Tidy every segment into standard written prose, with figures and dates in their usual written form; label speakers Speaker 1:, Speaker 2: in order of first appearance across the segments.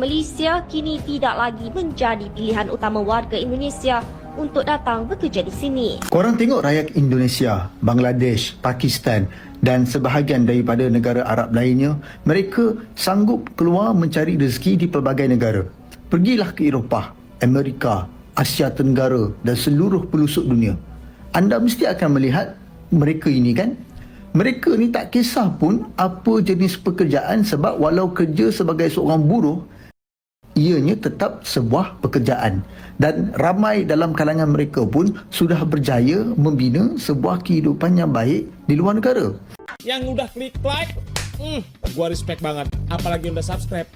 Speaker 1: Malaysia kini tidak lagi menjadi pilihan utama warga Indonesia untuk datang bekerja di sini.
Speaker 2: Korang tengok rakyat Indonesia, Bangladesh, Pakistan dan sebahagian daripada negara Arab lainnya, mereka sanggup keluar mencari rezeki di pelbagai negara. Pergilah ke Eropah, Amerika, Asia Tenggara dan seluruh pelosok dunia. Anda mesti akan melihat mereka ini kan? Mereka ni tak kisah pun apa jenis pekerjaan, sebab walau kerja sebagai seorang buruh, ianya tetap sebuah pekerjaan. Dan ramai dalam kalangan mereka pun sudah berjaya membina sebuah kehidupan yang baik di luar negara.
Speaker 3: Yang udah klik like, gua respect banget. Apalagi udah subscribe.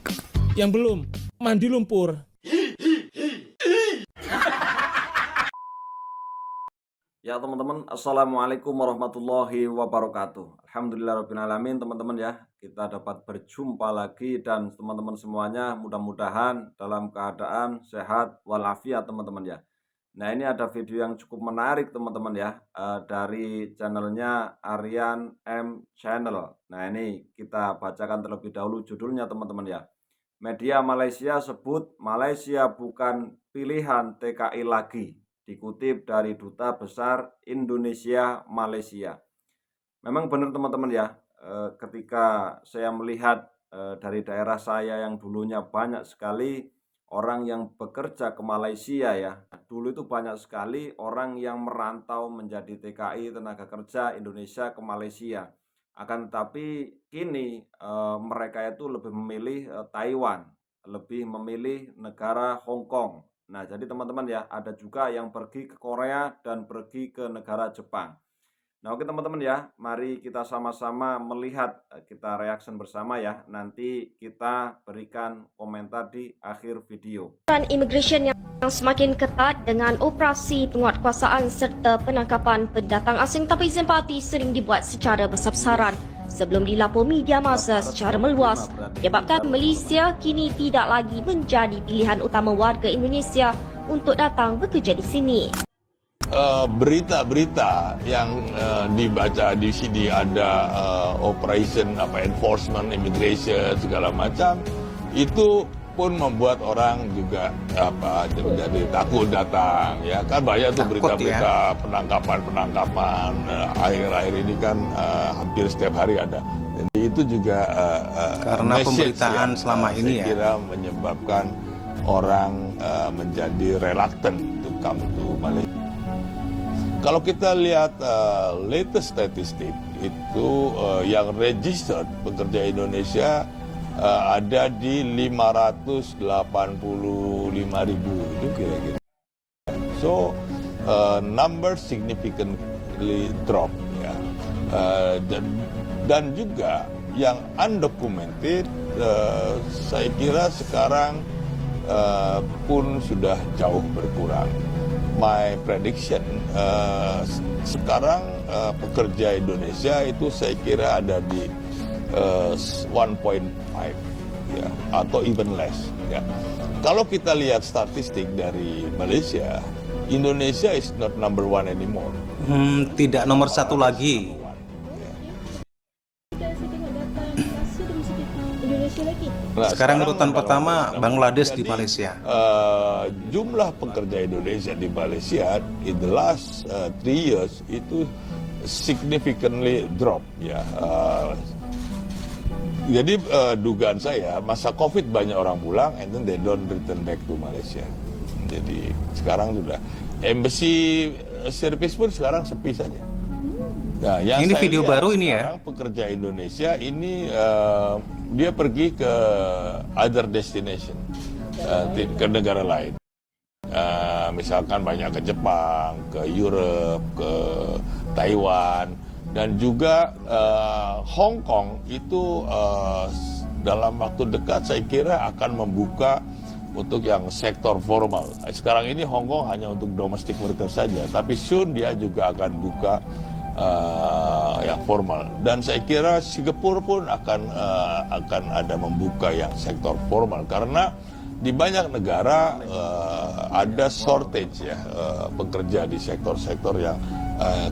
Speaker 3: Yang belum, mandi lumpur.
Speaker 4: Ya teman-teman, Assalamualaikum warahmatullahi wabarakatuh. Alhamdulillahirrahmanirrahim teman-teman ya. Kita dapat berjumpa lagi dan teman-teman semuanya mudah-mudahan dalam keadaan sehat walafiat teman-teman ya. Nah ini ada video yang cukup menarik teman-teman ya, dari channelnya Aryan M Channel. Nah ini kita bacakan terlebih dahulu judulnya teman-teman ya. Media Malaysia sebut Malaysia bukan pilihan TKI lagi. Dikutip dari Duta Besar Indonesia Malaysia. Memang benar teman-teman ya, ketika saya melihat dari daerah saya yang dulunya banyak sekali orang yang bekerja ke Malaysia ya. Dulu itu banyak sekali orang yang merantau menjadi TKI tenaga kerja Indonesia ke Malaysia. Akan tetapi kini mereka itu lebih memilih Taiwan, lebih memilih negara Hong Kong. Nah, jadi teman-teman ya, ada juga yang pergi ke Korea dan pergi ke negara Jepang. Nah, oke teman-teman ya, mari kita sama-sama melihat, kita reaction bersama ya. Nanti kita berikan komentar di akhir video.
Speaker 1: Immigration yang semakin ketat dengan operasi penguatkuasaan serta penangkapan pendatang asing tanpa izin parti sering dibuat secara besar-besaran sebelum dilapor media massa secara meluas, menyebabkan Malaysia kini tidak lagi menjadi pilihan utama warga Indonesia untuk datang bekerja di sini.
Speaker 5: Berita-berita yang dibaca di sini ada operation enforcement, immigration segala macam, itu pun membuat orang juga jadi takut datang ya kan. Banyak tuh berita-berita penangkapan akhir-akhir ini kan hampir setiap hari ada. Jadi itu juga
Speaker 6: karena pemberitaan selama ini
Speaker 5: saya kira menyebabkan orang menjadi reluctant to come to Malaysia. Kalau kita lihat latest statistik itu yang registered pekerja Indonesia ada di 585.000 itu kira-kira. So number significantly drop ya. Dan juga yang undocumented saya kira sekarang pun sudah jauh berkurang. My prediction sekarang pekerja Indonesia itu saya kira ada di 1.5 ya, atau even less ya. Kalau kita lihat statistik dari Malaysia, Indonesia is not number one anymore.
Speaker 6: Tidak nomor satu lagi.
Speaker 5: Nah,
Speaker 6: sekarang urutan pertama Bangladesh di Malaysia.
Speaker 5: Jumlah pekerja Indonesia di Malaysia in the last 3 years itu significantly drop ya. Jadi dugaan saya masa COVID banyak orang pulang and then they don't return back to Malaysia. Jadi sekarang sudah embassy service pun sekarang sepi saja. Nah, yang
Speaker 6: ini video baru ini ya.
Speaker 5: Pekerja Indonesia ini dia pergi ke other destination, ke negara lain. Misalkan banyak ke Jepang, ke Europe, ke Taiwan. Dan juga Hong Kong itu dalam waktu dekat saya kira akan membuka untuk yang sektor formal. Sekarang ini Hong Kong hanya untuk domestic worker saja, tapi soon dia juga akan buka yang formal. Dan saya kira Singapura pun akan ada membuka yang sektor formal karena di banyak negara ada shortage ya pekerja di sektor-sektor yang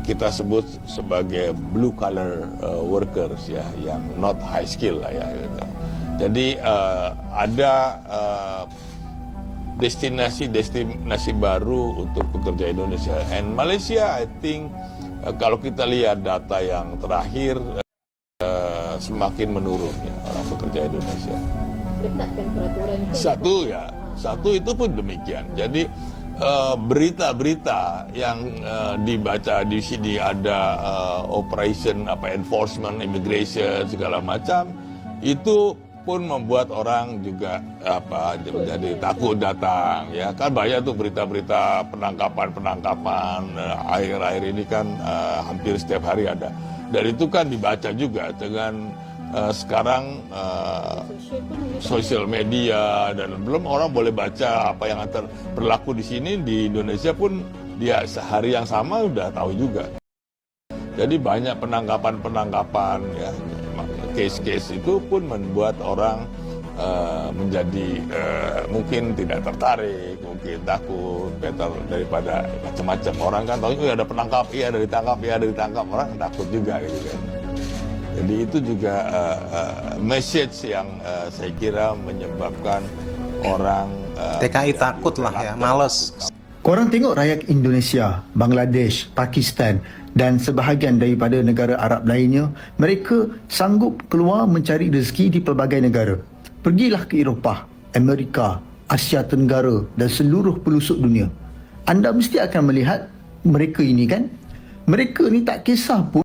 Speaker 5: kita sebut sebagai blue collar workers ya, yang not high skill lah ya gitu. Jadi ada destinasi baru untuk pekerja Indonesia. And Malaysia, I think kalau kita lihat data yang terakhir semakin menurun ya orang pekerja Indonesia. Satu itu pun demikian. Jadi berita-berita yang dibaca di sini ada operation enforcement, immigration segala macam, itu pun membuat orang juga menjadi takut datang ya kan. Banyak tuh berita-berita penangkapan akhir-akhir ini kan hampir setiap hari ada, dan itu kan dibaca juga dengan sekarang sosial media, dan belum orang boleh baca apa yang berlaku di sini. Di Indonesia pun dia sehari yang sama udah tahu juga. Jadi banyak penangkapan ya, case-case itu pun membuat orang menjadi mungkin tidak tertarik, mungkin takut, better daripada macam-macam. Orang kan tahu ada penangkap, ada ditangkap, orang takut juga gitu kan. Jadi itu juga message yang saya kira menyebabkan orang
Speaker 6: TKI takut lah ya, males.
Speaker 2: Korang tengok rakyat Indonesia, Bangladesh, Pakistan dan sebahagian daripada negara Arab lainnya, mereka sanggup keluar mencari rezeki di pelbagai negara. Pergilah ke Eropah, Amerika, Asia Tenggara dan seluruh pelosok dunia. Anda mesti akan melihat mereka ini kan. Mereka ni tak kisah pun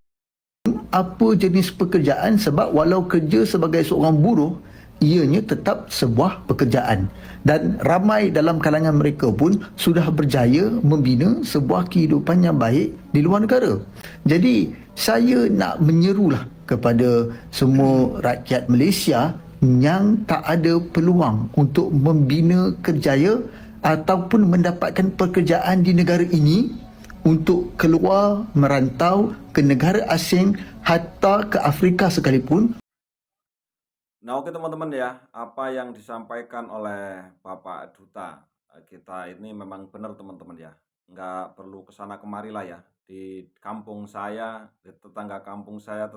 Speaker 2: apa jenis pekerjaan, sebab walau kerja sebagai seorang buruh, ianya tetap sebuah pekerjaan, dan ramai dalam kalangan mereka pun sudah berjaya membina sebuah kehidupan yang baik di luar negara. Jadi saya nak menyerulah kepada semua rakyat Malaysia yang tak ada peluang untuk membina kerjaya ataupun mendapatkan pekerjaan di negara ini, untuk keluar merantau ke negara asing, hatta ke Afrika sekalipun.
Speaker 4: Nah oke teman-teman ya, apa yang disampaikan oleh Bapak Duta kita ini memang benar teman-teman ya. Nggak perlu kesana kemari lah ya. Di kampung saya, di tetangga kampung saya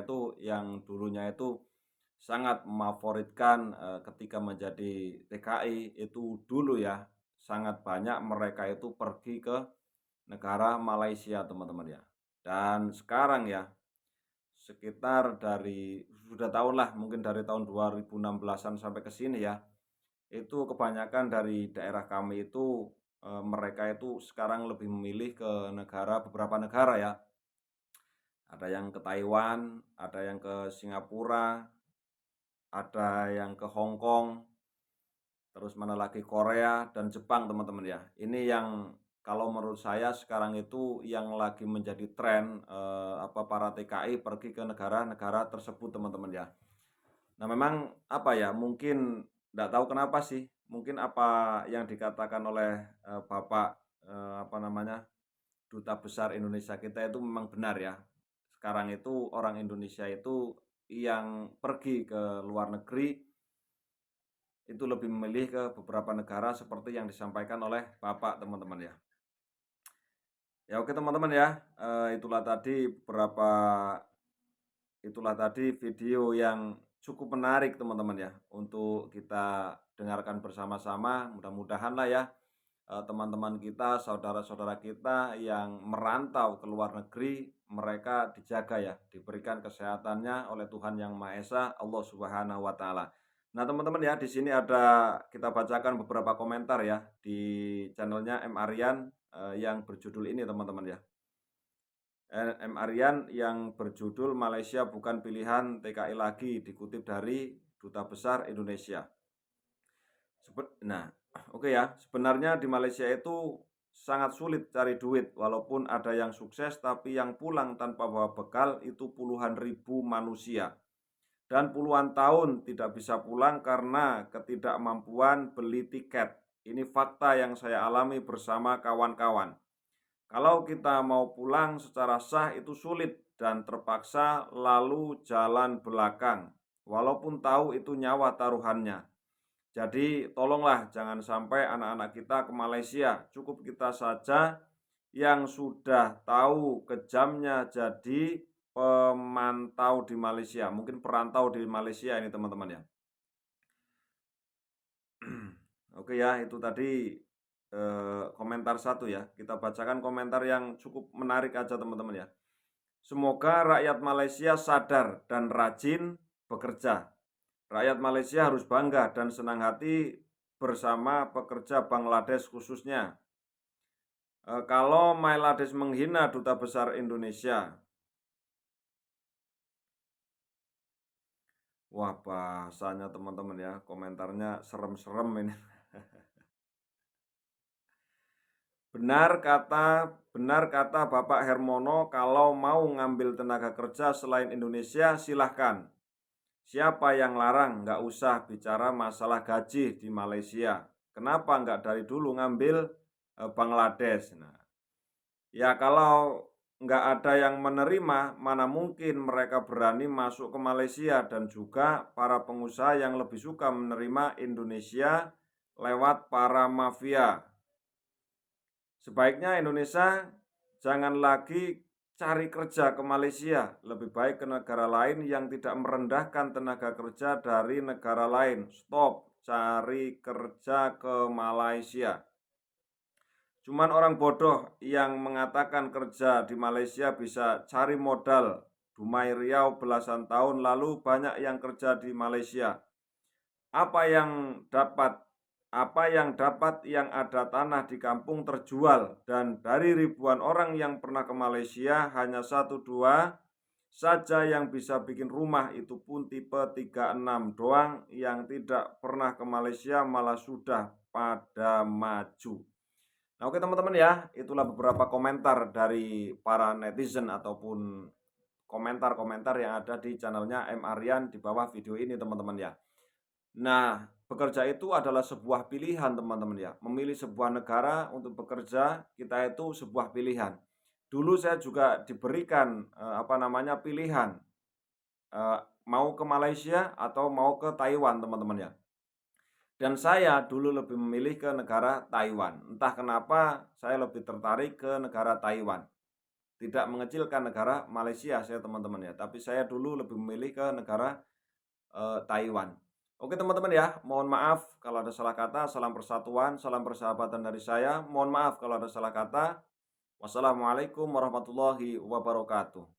Speaker 4: tuh yang dulunya itu sangat memfavoritkan ketika menjadi TKI itu dulu ya. Sangat banyak mereka itu pergi ke negara Malaysia teman-teman ya. Dan sekarang ya, sekitar dari sudah tahun lah, mungkin dari tahun 2016-an sampai ke sini ya, itu kebanyakan dari daerah kami itu mereka itu sekarang lebih memilih ke beberapa negara ya. Ada yang ke Taiwan, ada yang ke Singapura, ada yang ke Hong Kong, terus mana lagi Korea dan Jepang teman-teman ya. Ini yang kalau menurut saya sekarang itu yang lagi menjadi tren para TKI pergi ke negara-negara tersebut teman-teman ya. Nah memang mungkin tidak tahu kenapa sih, mungkin apa yang dikatakan oleh Bapak Duta Besar Indonesia kita itu memang benar ya. Sekarang itu orang Indonesia itu yang pergi ke luar negeri itu lebih memilih ke beberapa negara seperti yang disampaikan oleh Bapak teman-teman ya. Ya oke teman-teman ya, itulah tadi video yang cukup menarik teman-teman ya untuk kita dengarkan bersama-sama. Mudah-mudahan lah ya teman-teman kita, saudara-saudara kita yang merantau ke luar negeri, mereka dijaga ya, diberikan kesehatannya oleh Tuhan Yang Maha Esa, Allah Subhanahu wa taala. Nah, teman-teman ya, di sini kita bacakan beberapa komentar ya di channelnya M Aryan yang berjudul ini teman-teman ya. M Aryan yang berjudul Malaysia bukan pilihan TKI lagi, dikutip dari Duta Besar Indonesia. Oke ya, sebenarnya di Malaysia itu sangat sulit cari duit, walaupun ada yang sukses, tapi yang pulang tanpa bawa bekal itu puluhan ribu manusia. Dan puluhan tahun tidak bisa pulang karena ketidakmampuan beli tiket. Ini fakta yang saya alami bersama kawan-kawan. Kalau kita mau pulang secara sah itu sulit dan terpaksa lalu jalan belakang, walaupun tahu itu nyawa taruhannya. Jadi tolonglah jangan sampai anak-anak kita ke Malaysia. Cukup kita saja yang sudah tahu kejamnya jadi pemantau di Malaysia, mungkin perantau di Malaysia ini teman-teman ya. Oke ya, itu tadi komentar satu ya. Kita bacakan komentar yang cukup menarik aja teman-teman ya. Semoga rakyat Malaysia sadar dan rajin bekerja. Rakyat Malaysia harus bangga dan senang hati bersama pekerja Bangladesh khususnya. Kalau Bangladesh menghina Duta Besar Indonesia, wah bahasanya teman-teman ya, komentarnya serem-serem ini. Benar kata Bapak Hermono, kalau mau ngambil tenaga kerja selain Indonesia silahkan. Siapa yang larang? Nggak usah bicara masalah gaji di Malaysia. Kenapa nggak dari dulu ngambil Bangladesh? Nah, ya kalau nggak ada yang menerima, mana mungkin mereka berani masuk ke Malaysia, dan juga para pengusaha yang lebih suka menerima Indonesia lewat para mafia. Sebaiknya Indonesia jangan lagi cari kerja ke Malaysia, lebih baik ke negara lain yang tidak merendahkan tenaga kerja dari negara lain. Stop cari kerja ke Malaysia. Cuman orang bodoh yang mengatakan kerja di Malaysia bisa cari modal. Dumai Riau belasan tahun lalu banyak yang kerja di Malaysia. Apa yang dapat yang ada tanah di kampung terjual, dan dari ribuan orang yang pernah ke Malaysia hanya 1-2 saja yang bisa bikin rumah, itu pun tipe 36 doang. Yang tidak pernah ke Malaysia malah sudah pada maju. Nah oke teman-teman ya, itulah beberapa komentar dari para netizen ataupun komentar-komentar yang ada di channelnya M. Aryan di bawah video ini teman-teman ya. Nah, bekerja itu adalah sebuah pilihan teman-teman ya. Memilih sebuah negara untuk bekerja, kita itu sebuah pilihan. Dulu saya juga diberikan pilihan mau ke Malaysia atau mau ke Taiwan teman-teman ya. Dan saya dulu lebih memilih ke negara Taiwan. Entah kenapa saya lebih tertarik ke negara Taiwan. Tidak mengecilkan negara Malaysia saya teman-teman ya. Tapi saya dulu lebih memilih ke negara Taiwan. Oke teman-teman ya, mohon maaf kalau ada salah kata. Salam persatuan, salam persahabatan dari saya. Mohon maaf kalau ada salah kata. Wassalamualaikum warahmatullahi wabarakatuh.